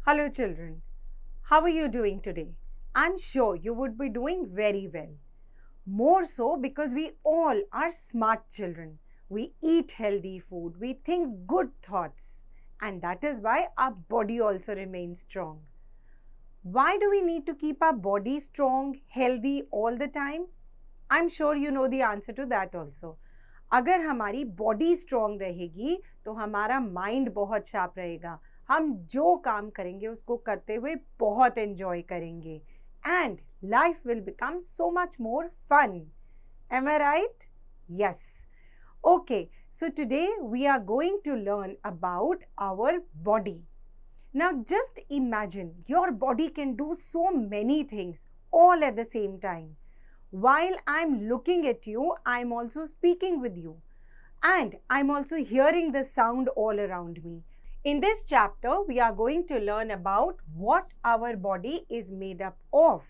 Hello children, how are you doing today? I'm sure you would be doing very well. More so because we all are smart children. We eat healthy food, we think good thoughts, and that is why our body also remains strong. Why do we need to keep our body strong, healthy all the time? I'm sure you know the answer to that also. अगर हमारी body strong रहेगी तो हमारा mind बहुत sharp रहेगा. हम जो काम करेंगे उसको करते हुए बहुत एंजॉय करेंगे and life will become so much more fun. Am I right? Yes. Okay, so today we are going to learn about our body. Now just imagine your body can do so many things all at the same time. While I'm looking at you, I'm also speaking with you. And I'm also hearing the sound all around me. In this chapter, we are going to learn about what our body is made up of,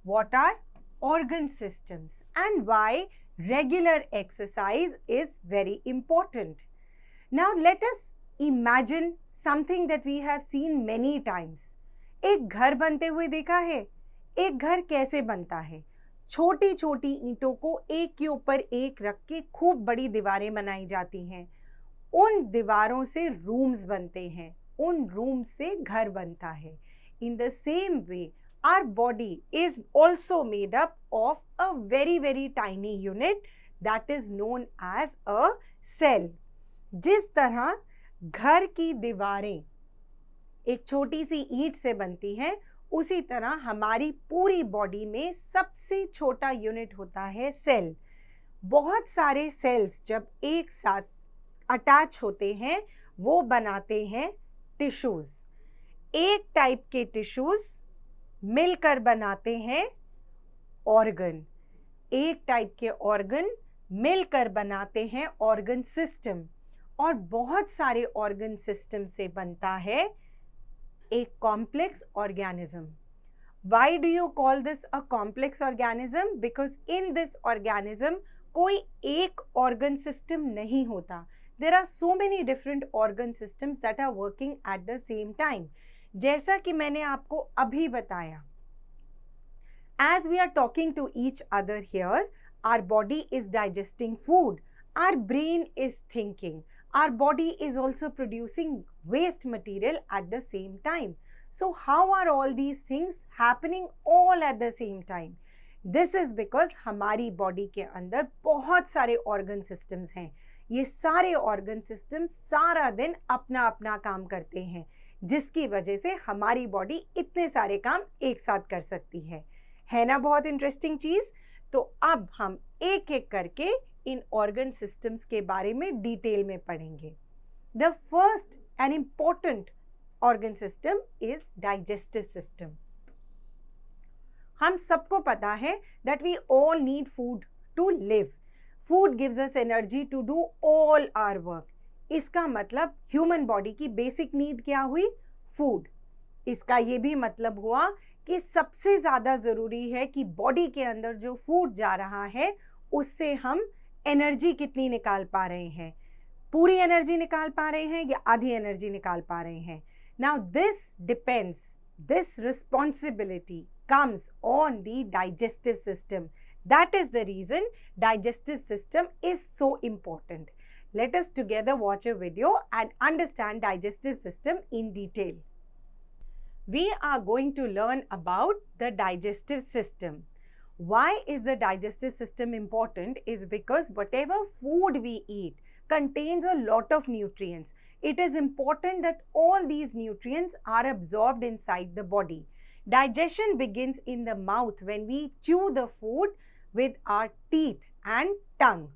what are organ systems, and why regular exercise is very important. Now let us imagine something that we have seen many times. एक घर बनते हुए देखा है? एक घर कैसे बनता है? छोटी छोटी ईंटों को एक के ऊपर एक रख के खूब बड़ी दीवारें बनाई जाती हैं. उन दीवारों से रूम्स बनते हैं, उन रूम्स से घर बनता है. In the same way our body is also made up of a very very tiny unit that is known as a cell. जिस तरह घर की दीवारें एक छोटी सी ईंट से बनती हैं, उसी तरह हमारी पूरी बॉडी में सबसे छोटा यूनिट होता है सेल. बहुत सारे सेल्स जब एक साथ अटैच होते हैं वो बनाते हैं टिश्यूज. एक टाइप के टिश्यूज मिलकर बनाते हैं ऑर्गन. एक टाइप के ऑर्गन मिलकर बनाते हैं ऑर्गन सिस्टम. और बहुत सारे ऑर्गन सिस्टम से बनता है एक complex organism. Why do you call this a complex organism? Because in this organism कोई एक organ system नहीं होता. There are so many different organ systems that are working at the same time. जैसा कि मैंने आपको अभी बताया, as we are talking to each other here, our body is digesting food, our brain is thinking, our body is also producing waste material at the same time. So how are all these things happening all at the same time? This is because हमारी body के अंदर बहुत सारे organ systems हैं. ये सारे organ systems सारा दिन अपना अपना काम करते हैं, जिसकी वजह से हमारी बॉडी इतने सारे काम एक साथ कर सकती है ना? बहुत इंटरेस्टिंग चीज़. तो अब हम एक एक करके इन ऑर्गन सिस्टम्स के बारे में डिटेल में पढ़ेंगे. The first and important organ system is digestive system. हम सबको पता है that we all need food to live. Food gives us energy to do all our work. इसका मतलब human body की basic need क्या हुई? Food. इसका ये भी मतलब हुआ कि सबसे ज़्यादा ज़रूरी है कि बॉडी के अंदर जो फूड जा रहा है उससे हम एनर्जी कितनी निकाल पा रहे हैं. पूरी एनर्जी निकाल पा रहे हैं या आधी एनर्जी निकाल पा रहे हैं. Now this depends, this responsibility comes on the digestive system. That is the reason digestive system is so important. Let us together watch a video and understand digestive system in detail. We are going to learn about the digestive system. Why is the digestive system important? Is because whatever food we eat contains a lot of nutrients. It is important that all these nutrients are absorbed inside the body. Digestion begins in the mouth when we chew the food with our teeth and tongue.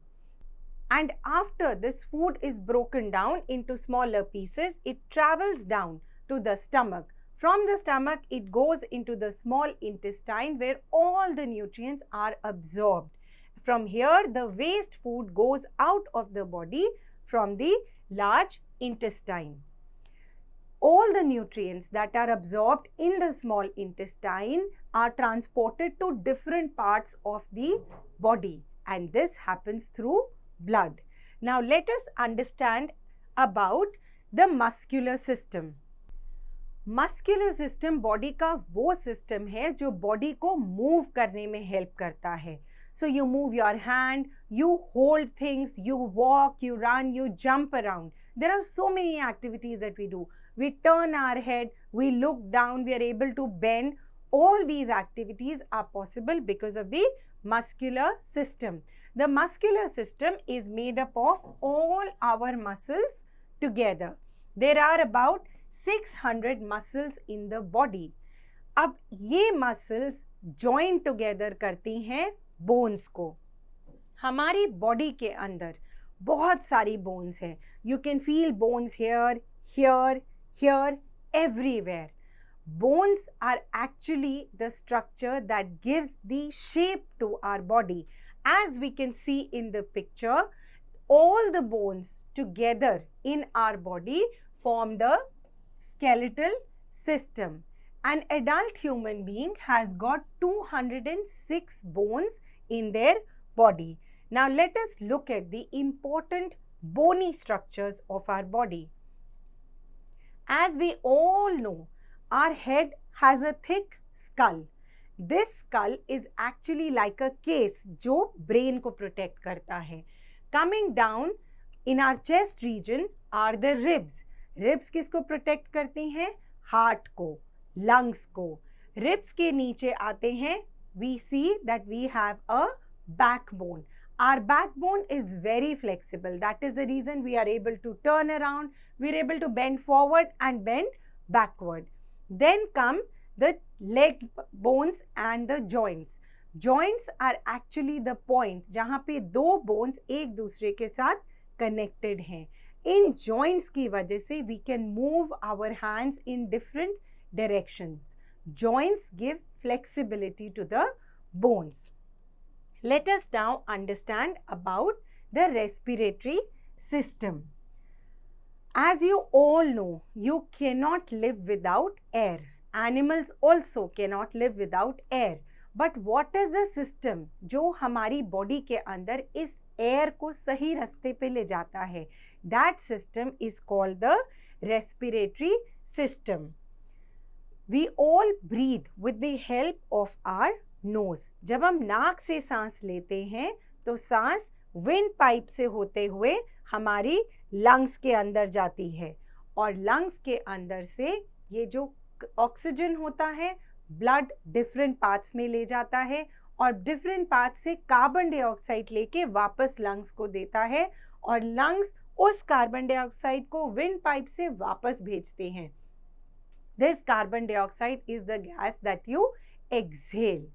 And after this food is broken down into smaller pieces, it travels down to the stomach. From the stomach, it goes into the small intestine where all the nutrients are absorbed. From here, the waste food goes out of the body from the large intestine. All the nutrients that are absorbed in the small intestine are transported to different parts of the body, and this happens through blood. Now let us understand about the muscular system. Muscular system body का वो system है जो body को move करने में help करता है. So you move your hand, you hold things, you walk, you run, you jump around. There are so many activities that we do. We turn our head, we look down, we are able to bend. All these activities are possible because of the muscular system. The muscular system is made up of all our muscles together. There are about 600 muscles in the body. अब ये muscles join together करती हैं bones को. हमारी body के अंदर बहुत सारी बोन्स हैं. You can feel bones here, here, here, everywhere. Bones are actually the structure that gives the shape to our body. As we can see in the picture, all the bones together in our body form the skeletal system. An adult human being has got 206 bones in their body. Now let us look at the important bony structures of our body. As we all know, our head has a thick skull. This skull is actually like a case जो brain को protect करता है. Coming down in our chest region are the ribs. Ribs किसको protect करती हैं? Heart को, lungs को. Ribs के नीचे आते हैं, we see that we have a backbone. Our backbone is very flexible. That is the reason we are able to turn around, we are able to bend forward and bend backward. Then come the leg bones and the joints. Joints are actually the point जहाँ पे दो bones एक दूसरे के साथ connected हैं. इन joints की वजह से we can move our hands in different directions. Joints give flexibility to the bones. Let us now understand about the respiratory system. As you all know, you cannot live without air. Animals also cannot live without air. But what is the system जो हमारी body के अंदर इस air को सही रास्ते पे ले जाता है? That system is called the respiratory system. We all breathe with the help of our nose. जब हम नाक से सांस लेते हैं तो सांस विंड पाइप से होते हुए हमारी लंग्स के अंदर जाती है और लंग्स के अंदर से ये जो ऑक्सीजन होता है ब्लड डिफरेंट पार्ट्स में ले जाता है और डिफरेंट पार्ट्स से कार्बन डाइऑक्साइड लेके वापस लंग्स को देता है और लंग्स उस कार्बन डाइऑक्साइड को विंड पाइप से वापस भेजते हैं. This carbon dioxide is the gas that you exhale.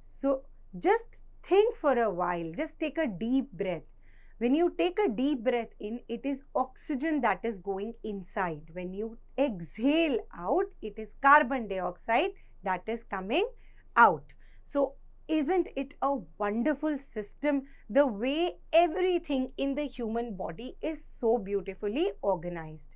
So just think for a while, just take a deep breath. When you take a deep breath in, it is oxygen that is going inside. When you exhale out, it is carbon dioxide that is coming out. So isn't it a wonderful system? The way everything in the human body is so beautifully organized.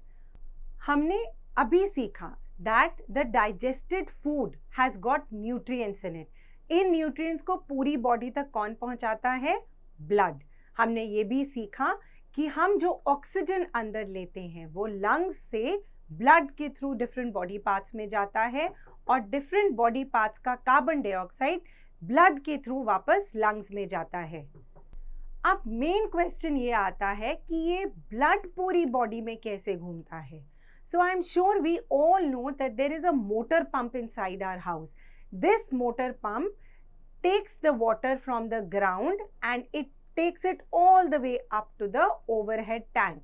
हमने अभी सीखा that the digested food has got nutrients in it. In nutrients को पूरी body तक कौन पहुंचाता है? Blood. हमने ये भी सीखा कि हम जो ऑक्सीजन अंदर लेते हैं वो लंग्स से ब्लड के थ्रू डिफरेंट बॉडी पार्ट्स में जाता है और डिफरेंट बॉडी पार्ट्स का कार्बन डाइऑक्साइड ब्लड के थ्रू वापस लंग्स में जाता है. अब मेन क्वेश्चन ये आता है कि ये ब्लड पूरी बॉडी में कैसे घूमता है. So I am sure we all know that there is a motor pump inside our house. This motor pump takes the water from the ground and it takes it all the way up to the overhead tank.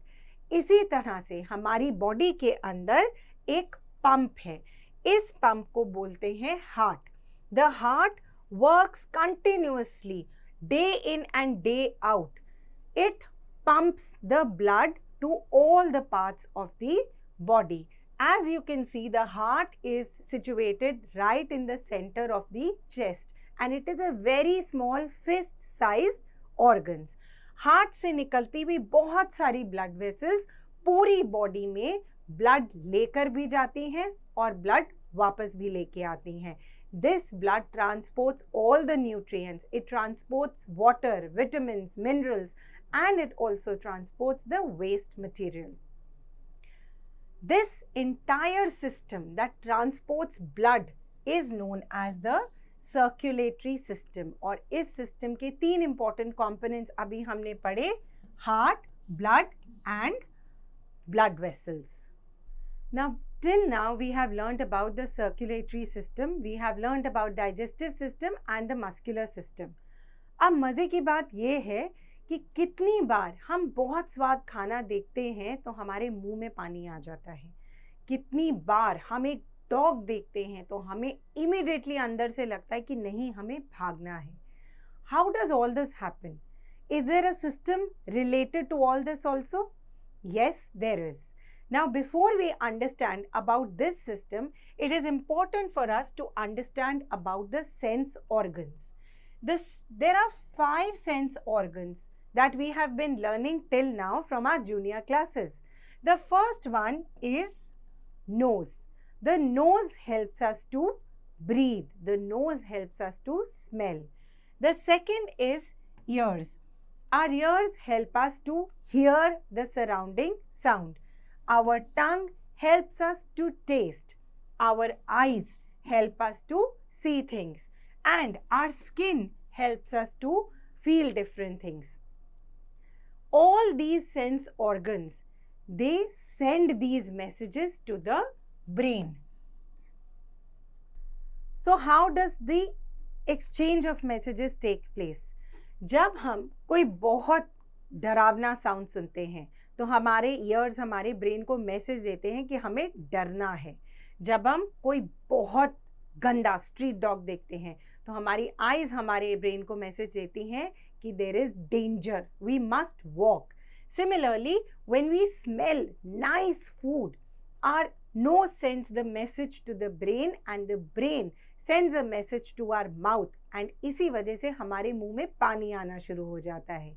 इसी तरह से हमारी body के अंदर एक pump है. इस pump को बोलते हैं heart. The heart works continuously day in and day out. It pumps the blood to all the parts of the body. As you can see, the heart is situated right in the center of the chest and it is a very small fist sized organs. Heart से निकलती हुई बहुत सारी blood vessels पूरी body में blood लेकर भी जाती हैं और ब्लड वापस भी लेके आती हैं. This blood transports all the nutrients. It transports water, vitamins, minerals and it also transports the waste material. This entire system that transports blood is known as the circulatory system. और इस system के 3 important components अभी हमने पढ़े, heart, blood and blood vessels. Now, till now we have learned about the circulatory system, we have learned about digestive system and the muscular system. अब मज़े की बात ये है कि कितनी बार हम बहुत स्वाद खाना देखते हैं तो हमारे मुंह में पानी आ जाता है. कितनी बार हम एक डॉग देखते हैं तो हमें इमीडिएटली अंदर से लगता है कि नहीं, हमें भागना है. How does all this happen? Is there a system related to all this also? Yes, there is. Now, before we understand about this system, it is important for us to understand about the sense organs. There are 5 sense organs that we have been learning till now from our junior classes. The first one is nose. The nose helps us to breathe. The nose helps us to smell. The second is ears. Our ears help us to hear the surrounding sound. Our tongue helps us to taste. Our eyes help us to see things. And our skin helps us to feel different things. All these sense organs, they send these messages to the brain. So how does the exchange of messages take place? जब हम कोई बहुत डरावना sound सुनते हैं तो हमारे years हमारे ब्रेन को मैसेज देते हैं कि हमें डरना है. जब हम कोई बहुत गंदा स्ट्रीट डॉग देखते हैं तो हमारी आईज हमारे ब्रेन को मैसेज देती हैं कि there is danger, we must walk. Similarly when we smell nice food, our nose sends the message to the brain and the brain sends a message to our mouth and इसी वजह से हमारे मुंह में पानी आना शुरू हो जाता है.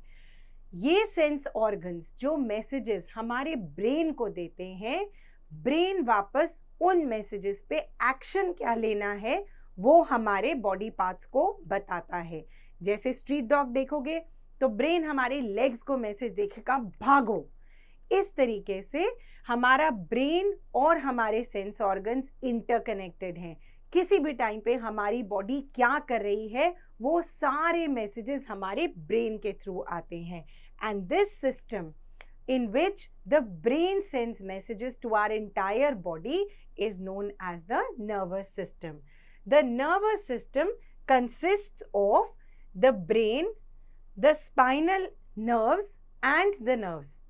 ये सेंस ऑर्गन्स जो मैसेजेस हमारे ब्रेन को देते हैं, ब्रेन वापस उन मैसेजेस पे एक्शन क्या लेना है वो हमारे बॉडी पार्ट्स को बताता है. जैसे स्ट्रीट डॉग देखोगे तो ब्रेन हमारे लेग्स को मैसेज देखेगा भागो. इस तरीके से हमारा ब्रेन और हमारे सेंस ऑर्गन्स इंटरकनेक्टेड हैं. किसी भी टाइम पे हमारी बॉडी क्या कर रही है वो सारे मैसेजेस हमारे ब्रेन के थ्रू आते हैं. And this system in which the brain sends messages to our entire body is known as the nervous system. The nervous system consists of the brain, the spinal nerves and the nerves.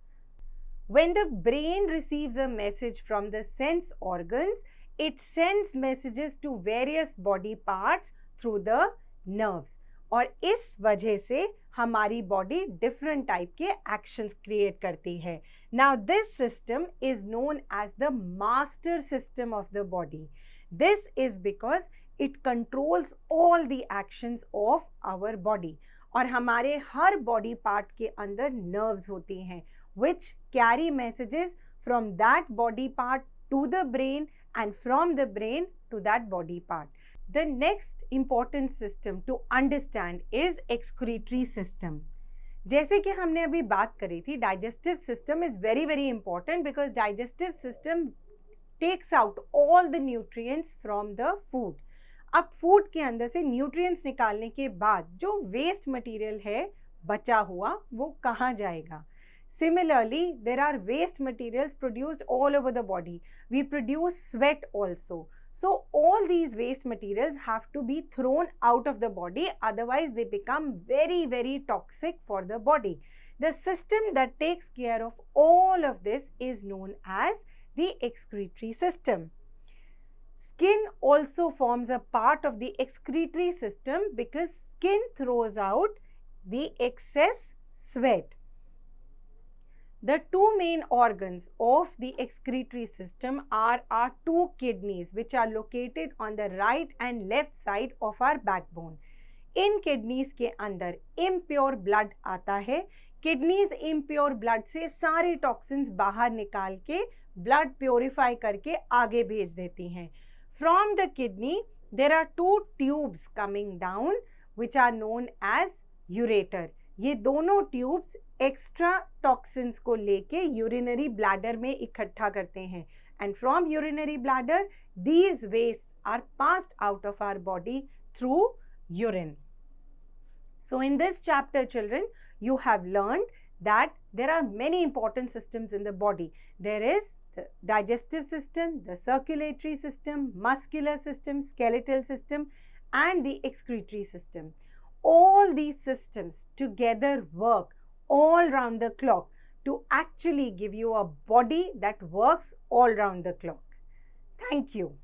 When the brain receives a message from the sense organs, it sends messages to various body parts through the nerves. और इस वजह से हमारी body different type के actions create करती है. Now this system is known as the master system of the body. This is because it controls all the actions of our body. और हमारे हर बॉडी पार्ट के अंदर नर्व्स होती हैं which carry messages from that body part to the brain and from the brain to that body part. The next important system to understand is excretory system. जैसे कि हमने अभी बात करी थी, digestive system is very very important because digestive system takes out all the nutrients from the food. अब food के अंदर से न्यूट्रिएंट्स निकालने के बाद जो वेस्ट मटेरियल है बचा हुआ वो कहाँ जाएगा? Similarly, there are waste materials produced all over the body. We produce sweat also. So all these waste materials have to be thrown out of the body, otherwise they become very very toxic for the body. The system that takes care of all of this is known as the excretory system. Skin also forms a part of the excretory system because skin throws out the excess sweat. The two main organs of the excretory system are our 2 kidneys which are located on the right and left side of our backbone. In kidneys के अंदर impure blood आता है. Kidneys impure blood से सारे toxins बाहर निकाल के blood purify करके आगे भेज देती हैं. From the kidney there are 2 tubes coming down which are known as ureter. ये दोनों ट्यूब्स एक्स्ट्रा टॉक्सिन्स को लेके यूरिनरी ब्लैडर में इकट्ठा करते हैं, and from urinary bladder these wastes are passed out of our body through urine. So in this chapter, children, you have learned that there are many important systems in the body. There is the digestive system, the circulatory system, muscular system, skeletal system, and the excretory system. All these systems together work all round the clock to actually give you a body that works all round the clock. Thank you.